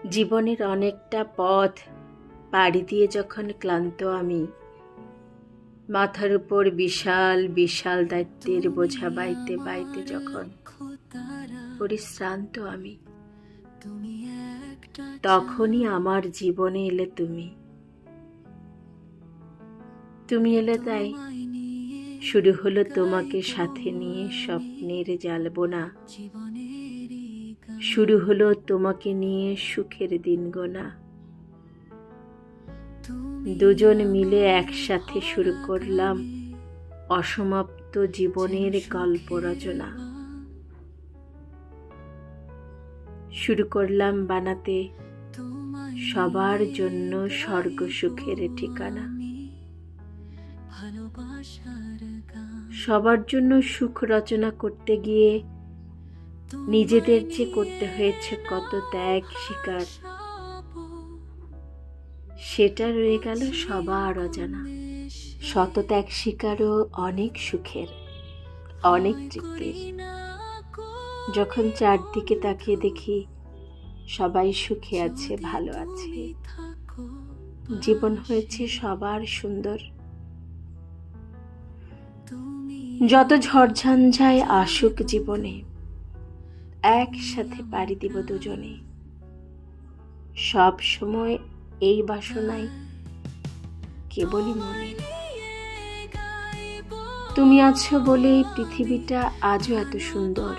জীবনের অনেকটা পথ পাড়ি দিয়ে যখন ক্লান্ত আমি, মাথার উপর বিশাল বিশাল দায়িত্বের বোঝা বাইতে বাইতে যখন পরিশ্রান্ত আমি, তখনই আমার জীবনে এলে তুমি। তুমি এলে তাই শুরু হলো তোমাকে সাথে নিয়ে স্বপ্নের জালবোনা। শুরু হলো তোমাকে নিয়ে সুখের দিন গোনা। দুজন মিলে একসাথে শুরু করলাম অসমাপ্ত জীবনের গল্প রচনা। শুরু করলাম বানাতে সবার জন্য স্বর্গ সুখের ঠিকানা। সবার জন্য সুখ রচনা করতে গিয়ে নিজেদের যে করতে হয়েছে কত ত্যাগ স্বীকার, সেটা রয়ে গেল সবার অজানা। শত ত্যাগ স্বীকারও অনেক সুখের, অনেক তৃপ্তির। যখন চারদিকে তাকিয়ে দেখি সবাই সুখে আছে, ভালো আছে, জীবন হয়েছে সবার সুন্দর। যত ঝড়ঝঞ্ঝায় আসুক জীবনে, একসাথে পাড়ি দিব দুজনে। সব সময় এই বাসনাই কেবলই মনে। তুমি আছো বলেই পৃথিবীটা আজও এত সুন্দর।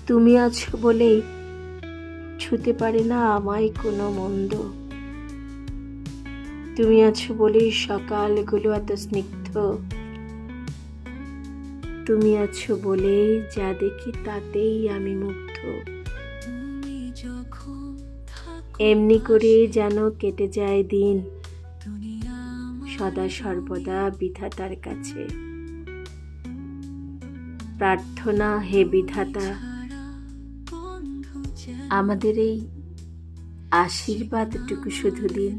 তুমি আছো বলেই ছুতে পারে না আমায় কোনো মন্দ। তুমি আছো বলেই সকালগুলো এত স্নিগ্ধ। তুমি আছো বলেই যা দেখি তাতেই আমি মুগ্ধ। এমনি করে যেন কেটে যায় দিন, সদা সর্বদা বিধাতার কাছে প্রার্থনা, হে বিধাতা, আমাদের এই আশীর্বাদটুকু শুধু দিন।